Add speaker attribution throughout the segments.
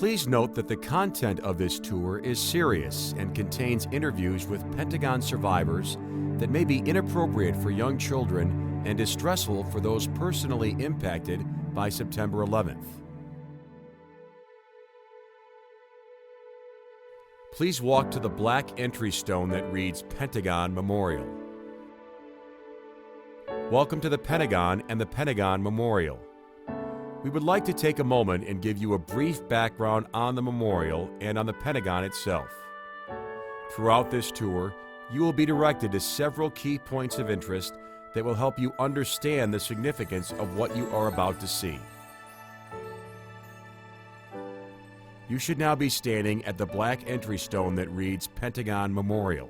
Speaker 1: Please note that the content of this tour is serious and contains interviews with Pentagon survivors that may be inappropriate for young children and distressful for those personally impacted by September 11th. Please walk to the black entry stone that reads Pentagon Memorial. Welcome to the Pentagon and the Pentagon Memorial. We would like to take a moment and give you a brief background on the memorial and on the Pentagon itself. Throughout this tour, you will be directed to several key points of interest that will help you understand the significance of what you are about to see. You should now be standing at the black entry stone that reads Pentagon Memorial.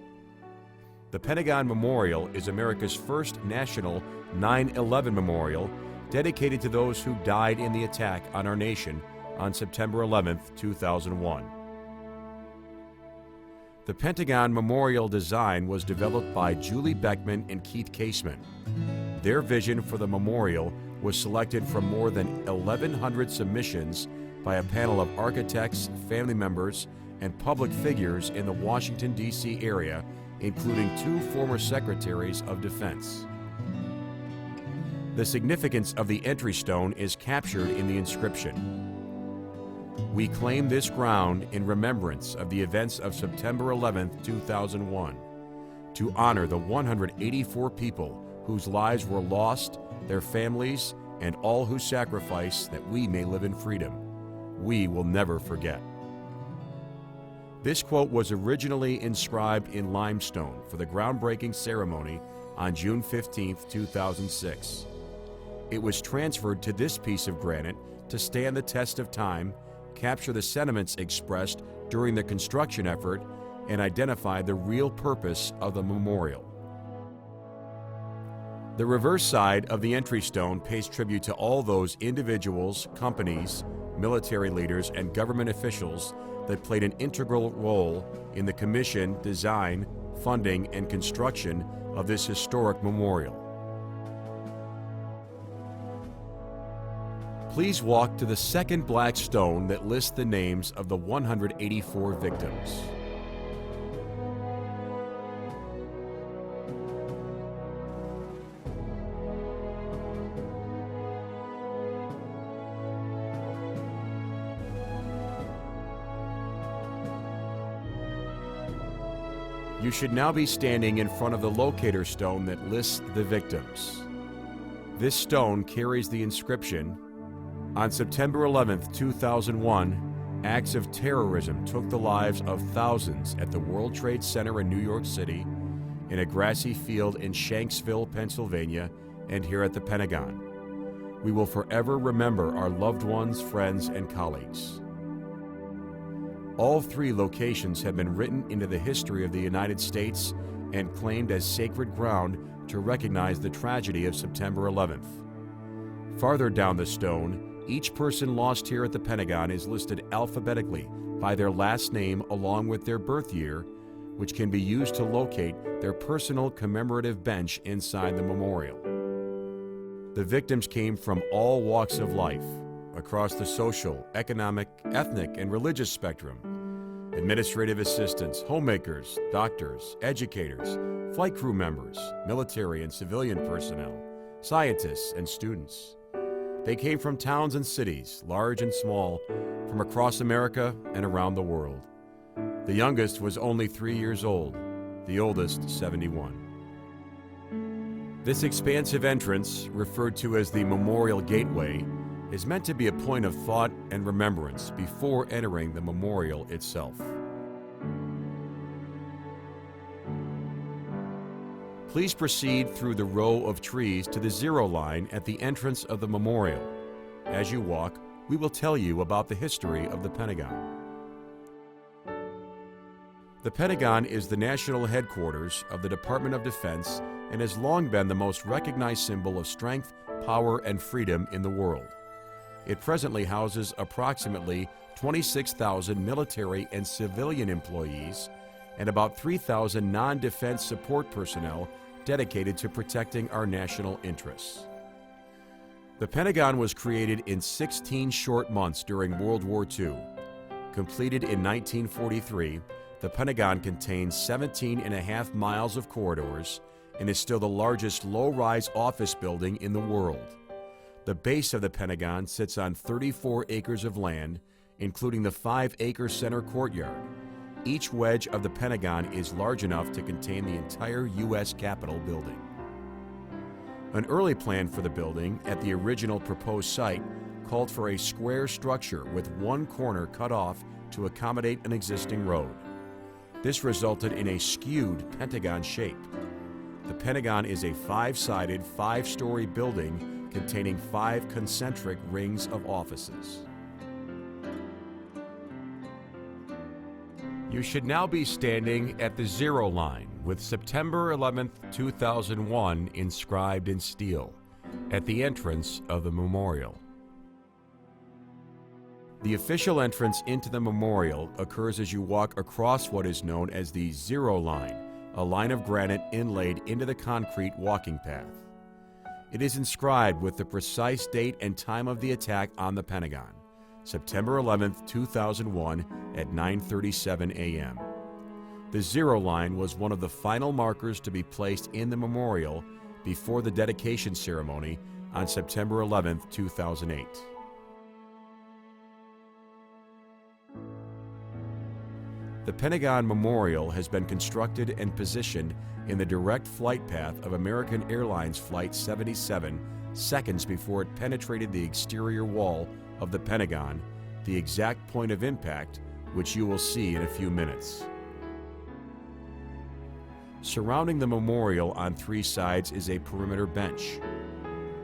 Speaker 1: The Pentagon Memorial is America's first national 9/11 memorial dedicated to those who died in the attack on our nation on September 11, 2001. The Pentagon Memorial design was developed by Julie Beckman and Keith Caseman. Their vision for the memorial was selected from more than 1,100 submissions by a panel of architects, family members, and public figures in the Washington, D.C. area, including 2 former secretaries of defense. The significance of the entry stone is captured in the inscription. We claim this ground in remembrance of the events of September 11, 2001, to honor the 184 people whose lives were lost, their families, and all who sacrificed that we may live in freedom. We will never forget. This quote was originally inscribed in limestone for the groundbreaking ceremony on June 15, 2006. It was transferred to this piece of granite to stand the test of time, capture the sentiments expressed during the construction effort, and identify the real purpose of the memorial. The reverse side of the entry stone pays tribute to all those individuals, companies, military leaders, and government officials that played an integral role in the commission, design, funding, and construction of this historic memorial. Please walk to the second black stone that lists the names of the 184 victims. You should now be standing in front of the locator stone that lists the victims. This stone carries the inscription, "On September 11, 2001, acts of terrorism took the lives of thousands at the World Trade Center in New York City, in a grassy field in Shanksville, Pennsylvania, and here at the Pentagon. We will forever remember our loved ones, friends, and colleagues." All 3 locations have been written into the history of the United States and claimed as sacred ground to recognize the tragedy of September 11th. Farther down the stone, each person lost here at the Pentagon is listed alphabetically by their last name along with their birth year, which can be used to locate their personal commemorative bench inside the memorial. The victims came from all walks of life, across the social, economic, ethnic, and religious spectrum. Administrative assistants, homemakers, doctors, educators, flight crew members, military and civilian personnel, scientists, and students. They came from towns and cities, large and small, from across America and around the world. The youngest was only 3 years old, the oldest 71. This expansive entrance, referred to as the Memorial Gateway, is meant to be a point of thought and remembrance before entering the memorial itself. Please proceed through the row of trees to the zero line at the entrance of the memorial. As you walk, we will tell you about the history of the Pentagon. The Pentagon is the national headquarters of the Department of Defense and has long been the most recognized symbol of strength, power, and freedom in the world. It presently houses approximately 26,000 military and civilian employees and about 3,000 non-defense support personnel dedicated to protecting our national interests. The Pentagon was created in 16 short months during World War II. Completed in 1943, the Pentagon contains 17.5 miles of corridors and is still the largest low-rise office building in the world. The base of the Pentagon sits on 34 acres of land, including the 5-acre center courtyard. Each wedge of the Pentagon is large enough to contain the entire U.S. Capitol building. An early plan for the building at the original proposed site called for a square structure with one corner cut off to accommodate an existing road. This resulted in a skewed Pentagon shape. The Pentagon is a 5-sided, 5-story building containing 5 concentric rings of offices. You should now be standing at the zero line with September 11, 2001 inscribed in steel at the entrance of the memorial. The official entrance into the memorial occurs as you walk across what is known as the zero line, a line of granite inlaid into the concrete walking path. It is inscribed with the precise date and time of the attack on the Pentagon, September 11, 2001 at 9:37 a.m. The zero line was one of the final markers to be placed in the memorial before the dedication ceremony on September 11, 2008. The Pentagon Memorial has been constructed and positioned in the direct flight path of American Airlines Flight 77 seconds before it penetrated the exterior wall of the Pentagon, the exact point of impact, which you will see in a few minutes. Surrounding the memorial on 3 sides is a perimeter bench.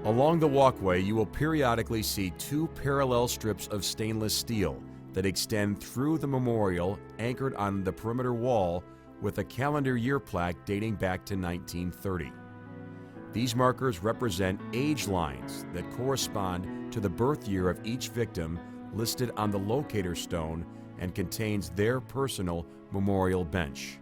Speaker 1: Along the walkway, you will periodically see 2 parallel strips of stainless steel that extend through the memorial, anchored on the perimeter wall with a calendar year plaque dating back to 1930. These markers represent age lines that correspond to the birth year of each victim listed on the locator stone and contains their personal memorial bench.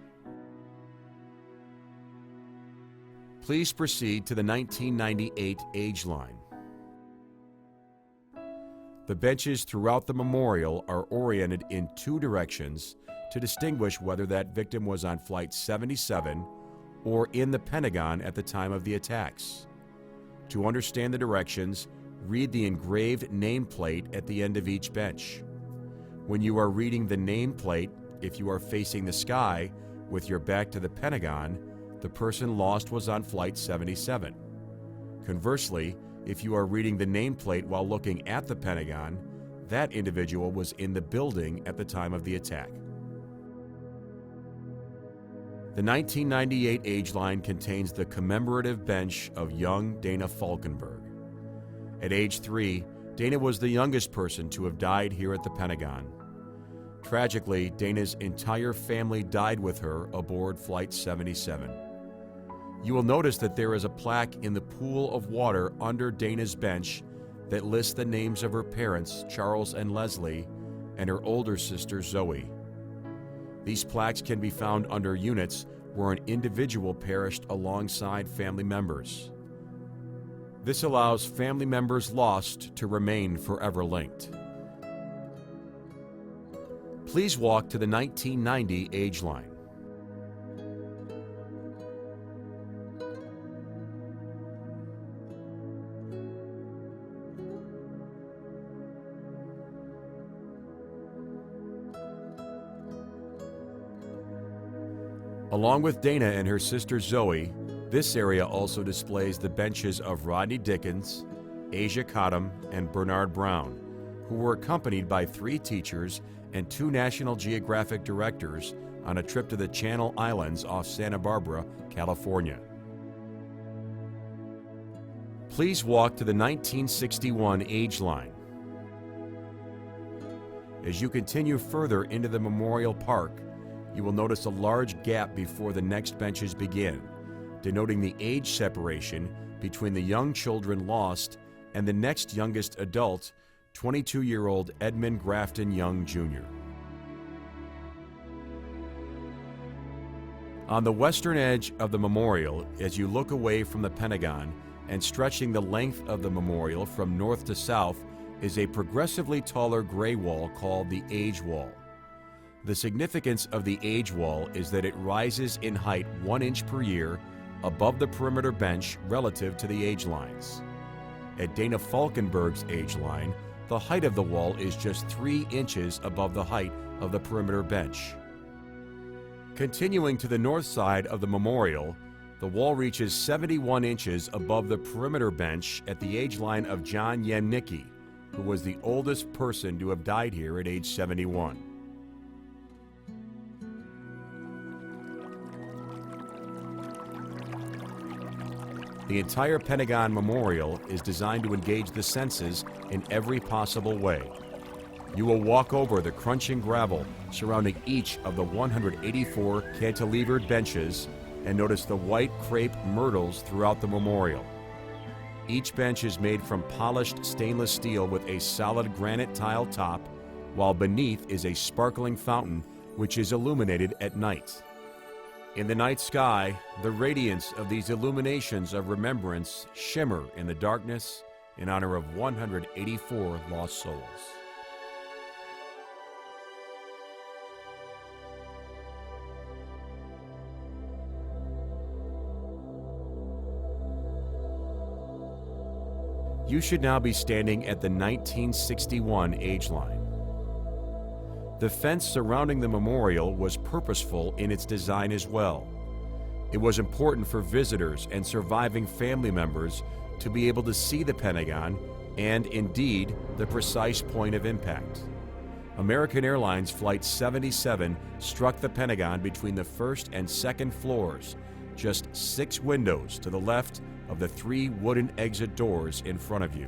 Speaker 1: Please proceed to the 1998 age line. The benches throughout the memorial are oriented in 2 directions to distinguish whether that victim was on Flight 77 or in the Pentagon at the time of the attacks. To understand the directions, read the engraved nameplate at the end of each bench. When you are reading the nameplate, if you are facing the sky with your back to the Pentagon, the person lost was on Flight 77. Conversely, if you are reading the nameplate while looking at the Pentagon, that individual was in the building at the time of the attack. The 1998 age line contains the commemorative bench of young Dana Falkenberg. At age 3, Dana was the youngest person to have died here at the Pentagon. Tragically, Dana's entire family died with her aboard Flight 77. You will notice that there is a plaque in the pool of water under Dana's bench that lists the names of her parents, Charles and Leslie, and her older sister, Zoe. These plaques can be found under units where an individual perished alongside family members. This allows family members lost to remain forever linked. Please walk to the 1990 age line. Along with Dana and her sister Zoe, this area also displays the benches of Rodney Dickens, Asia Cottam, and Bernard Brown, who were accompanied by 3 teachers and 2 National Geographic directors on a trip to the Channel Islands off Santa Barbara, California. Please walk to the 1961 age line. As you continue further into the Memorial Park, you will notice a large gap before the next benches begin, denoting the age separation between the young children lost and the next youngest adult, 22-year-old Edmund Grafton Young, Jr. On the western edge of the memorial, as you look away from the Pentagon and stretching the length of the memorial from north to south, is a progressively taller gray wall called the age wall. The significance of the age wall is that it rises in height 1 inch per year above the perimeter bench relative to the age lines. At Dana Falkenberg's age line, the height of the wall is just 3 inches above the height of the perimeter bench. Continuing to the north side of the memorial, the wall reaches 71 inches above the perimeter bench at the age line of John Yemnicki, who was the oldest person to have died here at age 71. The entire Pentagon Memorial is designed to engage the senses in every possible way. You will walk over the crunching gravel surrounding each of the 184 cantilevered benches and notice the white crepe myrtles throughout the memorial. Each bench is made from polished stainless steel with a solid granite tile top, while beneath is a sparkling fountain which is illuminated at night. In the night sky, the radiance of these illuminations of remembrance shimmer in the darkness in honor of 184 lost souls. You should now be standing at the 1961 age line. The fence surrounding the memorial was purposeful in its design as well. It was important for visitors and surviving family members to be able to see the Pentagon and, indeed, the precise point of impact. American Airlines Flight 77 struck the Pentagon between the first and second floors, just 6 windows to the left of the 3 wooden exit doors in front of you.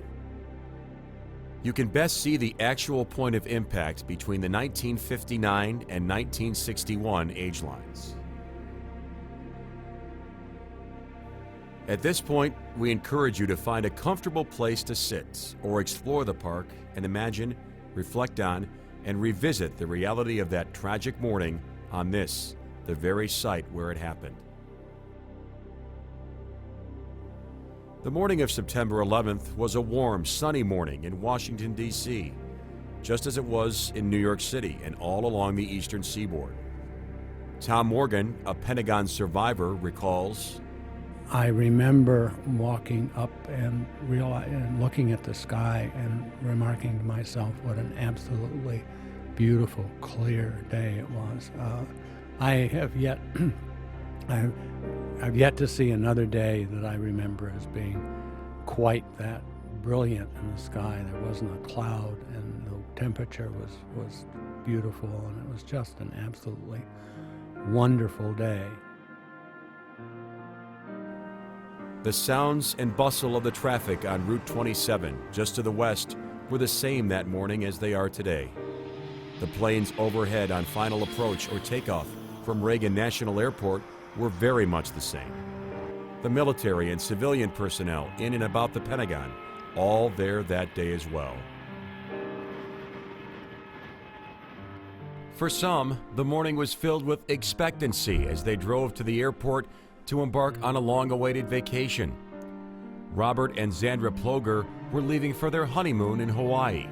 Speaker 1: You can best see the actual point of impact between the 1959 and 1961 age lines. At this point, we encourage you to find a comfortable place to sit or explore the park and imagine, reflect on, and revisit the reality of that tragic morning on this, the very site where it happened. The morning of September 11th was a warm, sunny morning in Washington, D.C., just as it was in New York City and all along the eastern seaboard. Tom Morgan, a Pentagon survivor, recalls,
Speaker 2: I remember walking up and looking at the sky and remarking to myself what an absolutely beautiful, clear day it was. I've yet to see another day that I remember as being quite that brilliant in the sky. There wasn't a cloud, and the temperature was beautiful, and it was just an absolutely wonderful day.
Speaker 1: The sounds and bustle of the traffic on Route 27, just to the west, were the same that morning as they are today. The planes overhead on final approach or takeoff from Reagan National Airport were very much the same. The military and civilian personnel in and about the Pentagon, all there that day as well. For some, the morning was filled with expectancy as they drove to the airport to embark on a long-awaited vacation. Robert and Zandra Ploger were leaving for their honeymoon in Hawaii.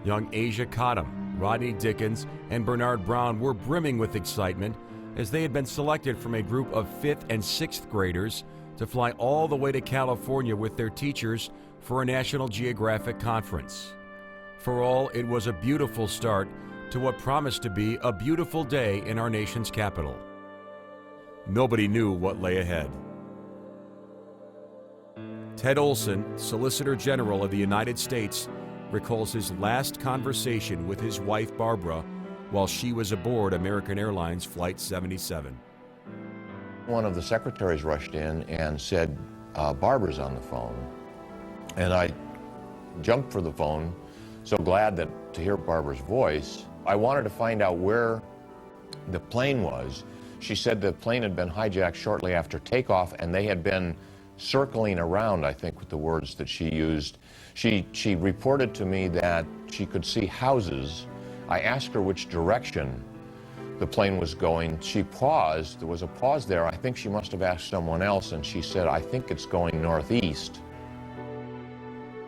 Speaker 1: Young Asia Cottom, Rodney Dickens, and Bernard Brown were brimming with excitement as they had been selected from a group of 5th and 6th graders to fly all the way to California with their teachers for a National Geographic conference. For all, it was a beautiful start to what promised to be a beautiful day in our nation's capital. Nobody knew what lay ahead. Ted Olson, Solicitor General of the United States, recalls his last conversation with his wife Barbara while she was aboard American Airlines Flight 77.
Speaker 3: One of the secretaries rushed in and said, Barbara's on the phone. And I jumped for the phone, so glad to hear Barbara's voice. I wanted to find out where the plane was. She said the plane had been hijacked shortly after takeoff, and they had been circling around, I think, with the words that she used. She reported to me that she could see houses. I asked her which direction the plane was going. She paused. There was a pause there. I think she must have asked someone else, and she said, I think it's going northeast.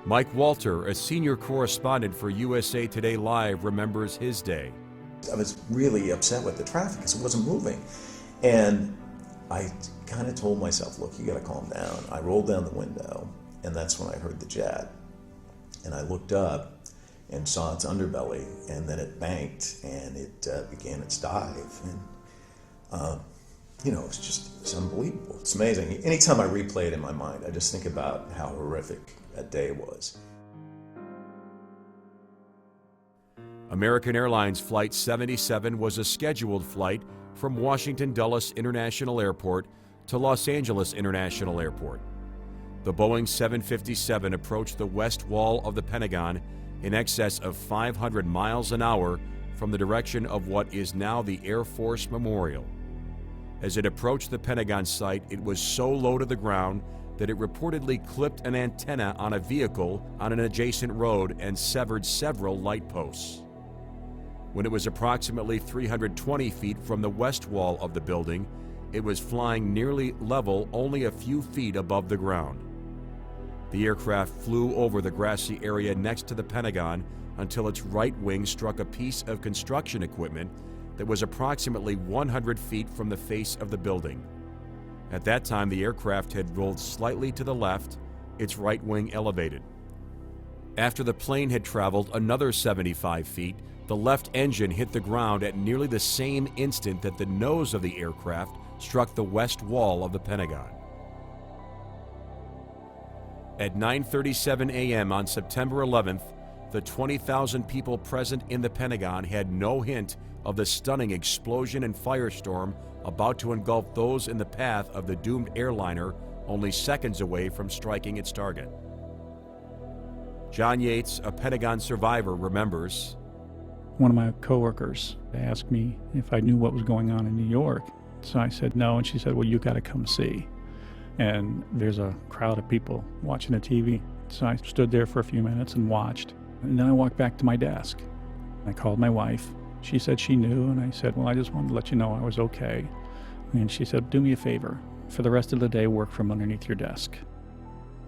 Speaker 1: Mike Walter, a senior correspondent for USA Today Live, remembers his day.
Speaker 4: I was really upset with the traffic because it wasn't moving. And I kind of told myself, look, you got to calm down. I rolled down the window, and that's when I heard the jet. And I looked up and saw its underbelly, and then it banked, and it began its dive. And, it's unbelievable. It's amazing. Anytime I replay it in my mind, I just think about how horrific that day was.
Speaker 1: American Airlines Flight 77 was a scheduled flight from Washington Dulles International Airport to Los Angeles International Airport. The Boeing 757 approached the west wall of the Pentagon in excess of 500 miles an hour from the direction of what is now the Air Force Memorial. As it approached the Pentagon site, it was so low to the ground that it reportedly clipped an antenna on a vehicle on an adjacent road and severed several light posts. When it was approximately 320 feet from the west wall of the building, it was flying nearly level, only a few feet above the ground. The aircraft flew over the grassy area next to the Pentagon until its right wing struck a piece of construction equipment that was approximately 100 feet from the face of the building. At that time, the aircraft had rolled slightly to the left, its right wing elevated. After the plane had traveled another 75 feet, the left engine hit the ground at nearly the same instant that the nose of the aircraft struck the west wall of the Pentagon. At 9:37 a.m. on September 11th, the 20,000 people present in the Pentagon had no hint of the stunning explosion and firestorm about to engulf those in the path of the doomed airliner only seconds away from striking its target. John Yates, a Pentagon survivor, remembers,
Speaker 5: one of my coworkers asked me if I knew what was going on in New York. So I said no, and she said, well, you got to come see. And there's a crowd of people watching the TV. So I stood there for a few minutes and watched. And then I walked back to my desk. I called my wife. She said she knew, and I said, well, I just wanted to let you know I was okay. And she said, do me a favor. For the rest of the day, work from underneath your desk.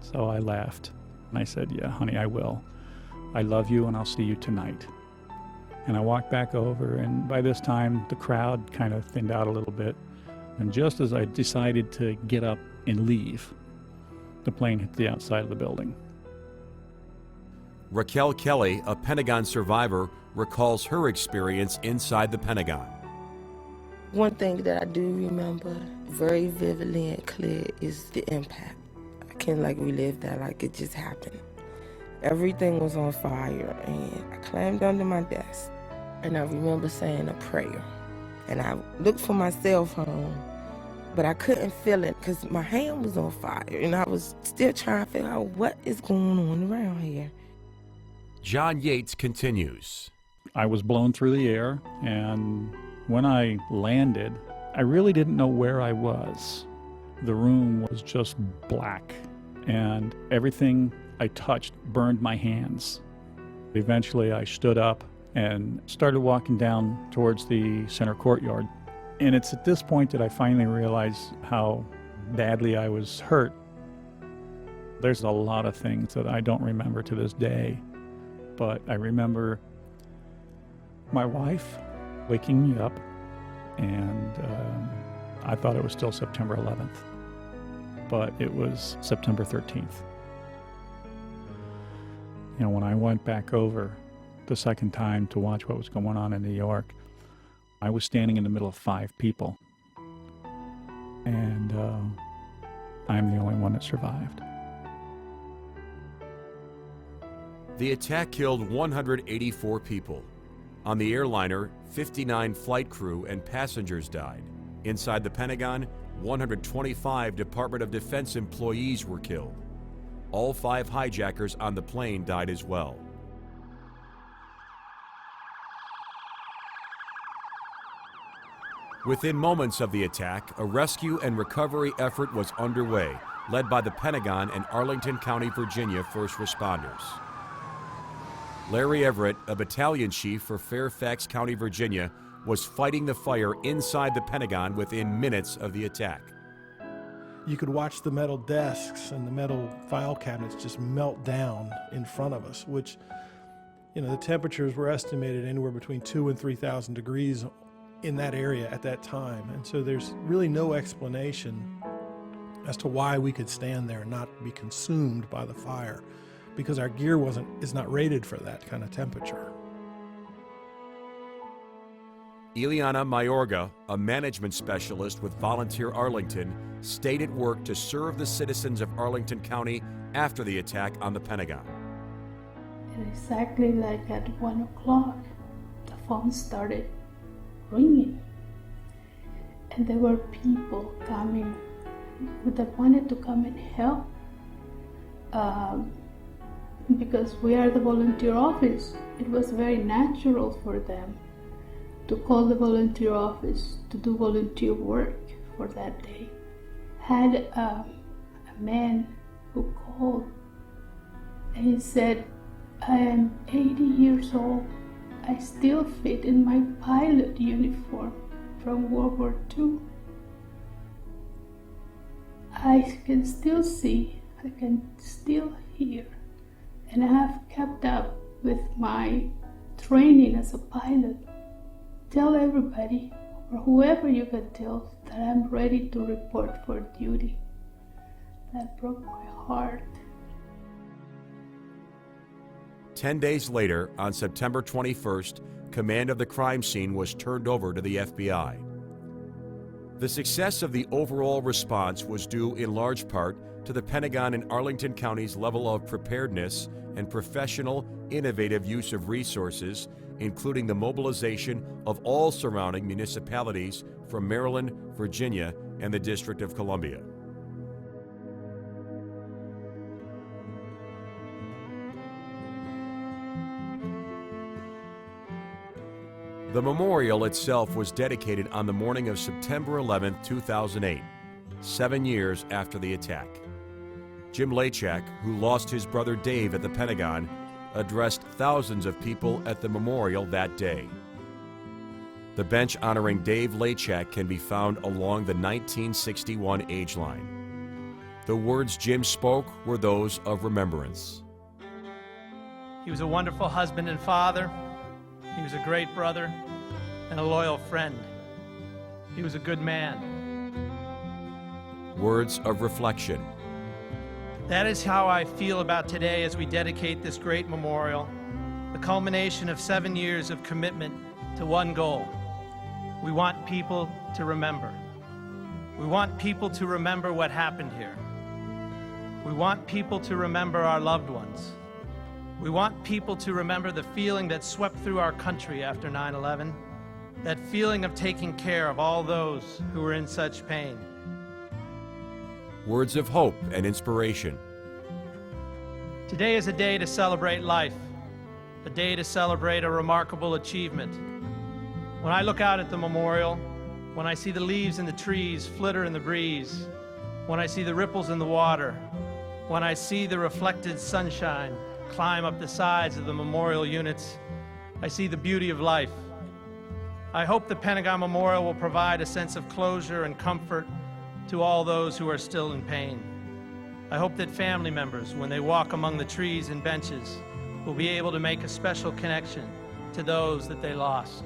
Speaker 5: So I laughed, and I said, yeah, honey, I will. I love you, and I'll see you tonight. And I walked back over, and by this time, the crowd kind of thinned out a little bit. And just as I decided to get up and leave, the plane hit the outside of the building.
Speaker 1: Raquel Kelly, a Pentagon survivor, recalls her experience inside the Pentagon.
Speaker 6: One thing that I do remember very vividly and clear is the impact. I can relive that like it just happened. Everything was on fire, and I climbed under my desk, and I remember saying a prayer. And I looked for my cell phone, but I couldn't feel it because my hand was on fire, and I was still trying to figure out what is going on around here.
Speaker 1: John Yates continues.
Speaker 5: I was blown through the air, and when I landed, I really didn't know where I was. The room was just black, and everything I touched burned my hands. Eventually, I stood up and started walking down towards the center courtyard. And it's at this point that I finally realized how badly I was hurt. There's a lot of things that I don't remember to this day, but I remember my wife waking me up, and I thought it was still September 11th, but it was September 13th. You know, when I went back over the second time to watch what was going on in New York, I was standing in the middle of 5 people, and I'm the only one that survived.
Speaker 1: The attack killed 184 people. On the airliner, 59 flight crew and passengers died. Inside the Pentagon, 125 Department of Defense employees were killed. All 5 hijackers on the plane died as well. Within moments of the attack, a rescue and recovery effort was underway, led by the Pentagon and Arlington County, Virginia first responders. Larry Everett, a battalion chief for Fairfax County, Virginia, was fighting the fire inside the Pentagon within minutes of the attack.
Speaker 7: You could watch the metal desks and the metal file cabinets just melt down in front of us, which, you know, the temperatures were estimated anywhere between 2,000 and 3,000 degrees in that area at that time. And so there's really no explanation as to why we could stand there and not be consumed by the fire, because our gear is not rated for that kind of temperature.
Speaker 1: Ileana Mayorga, a management specialist with Volunteer Arlington, stayed at work to serve the citizens of Arlington County after the attack on the Pentagon.
Speaker 8: And exactly like at 1 o'clock, the phone started ringing. And there were people coming that wanted to come and help. Because we are the volunteer office, it was very natural for them to call the volunteer office to do volunteer work for that day. Had a man who called and he said, I am 80 years old. I still fit in my pilot uniform from World War II. I can still see, I can still hear, and I have kept up with my training as a pilot. Tell everybody, or whoever you can tell, that I'm ready to report for duty. That broke my heart.
Speaker 1: 10 days later, on September 21st, command of the crime scene was turned over to the FBI. The success of the overall response was due in large part to the Pentagon and Arlington County's level of preparedness and professional, innovative use of resources, including the mobilization of all surrounding municipalities from Maryland, Virginia, and the District of Columbia. The memorial itself was dedicated on the morning of September 11, 2008, 7 years after the attack. Jim Lachak, who lost his brother Dave at the Pentagon, addressed thousands of people at the memorial that day. The bench honoring Dave Lachak can be found along the 1961 age line. The words Jim spoke were those of remembrance.
Speaker 9: He was a wonderful husband and father. He was a great brother and a loyal friend. He was a good man.
Speaker 1: Words of reflection.
Speaker 9: That is how I feel about today as we dedicate this great memorial, the culmination of 7 years of commitment to one goal. We want people to remember. We want people to remember what happened here. We want people to remember our loved ones. We want people to remember the feeling that swept through our country after 9/11, that feeling of taking care of all those who were in such pain.
Speaker 1: Words of hope and inspiration.
Speaker 9: Today is a day to celebrate life, a day to celebrate a remarkable achievement. When I look out at the memorial, when I see the leaves in the trees flitter in the breeze, when I see the ripples in the water, when I see the reflected sunshine climb up the sides of the memorial units, I see the beauty of life. I hope the Pentagon Memorial will provide a sense of closure and comfort to all those who are still in pain. I hope that family members, when they walk among the trees and benches, will be able to make a special connection to those that they lost.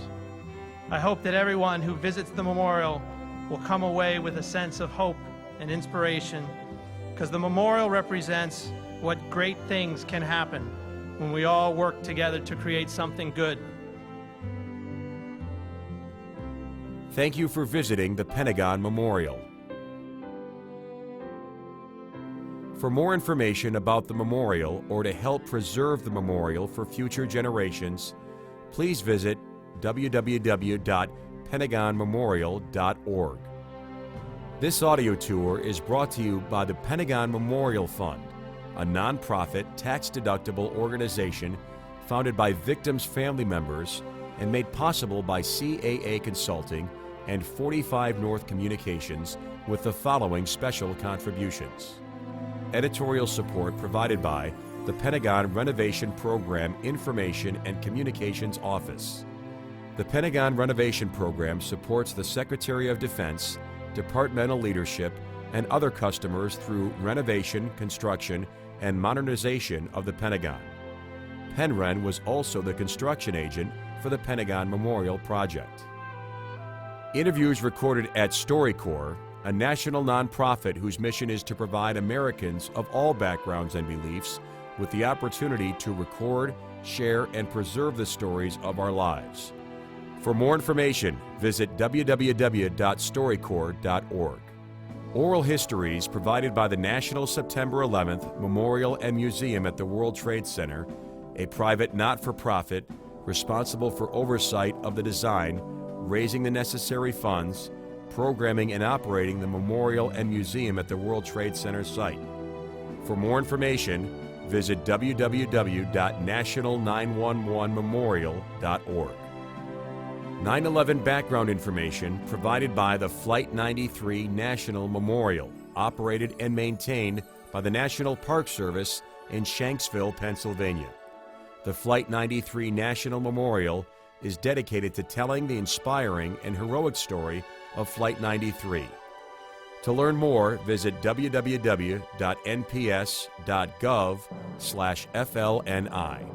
Speaker 9: I hope that everyone who visits the memorial will come away with a sense of hope and inspiration, because the memorial represents what great things can happen when we all work together to create something good.
Speaker 1: Thank you for visiting the Pentagon Memorial. For more information about the memorial or to help preserve the memorial for future generations, please visit www.pentagonmemorial.org. This audio tour is brought to you by the Pentagon Memorial Fund, a nonprofit, tax-deductible organization founded by victims' family members and made possible by CAA Consulting and 45 North Communications with the following special contributions. Editorial support provided by the Pentagon Renovation Program Information and Communications Office. The Pentagon Renovation Program supports the Secretary of Defense, departmental leadership, and other customers through renovation, construction, and modernization of the Pentagon. Penren was also the construction agent for the Pentagon Memorial Project. Interviews recorded at StoryCorps, a national nonprofit whose mission is to provide Americans of all backgrounds and beliefs with the opportunity to record, share, and preserve the stories of our lives. For more information, visit www.storycorps.org. Oral histories provided by the National September 11th Memorial and Museum at the World Trade Center, a private not-for-profit responsible for oversight of the design, raising the necessary funds, programming and operating the memorial and museum at the World Trade Center site. For more information, visit www.national911memorial.org. 9/11 background information provided by the Flight 93 National Memorial, operated and maintained by the National Park Service in Shanksville, Pennsylvania. The Flight 93 National Memorial is dedicated to telling the inspiring and heroic story of Flight 93. To learn more, visit www.nps.gov/FLNI.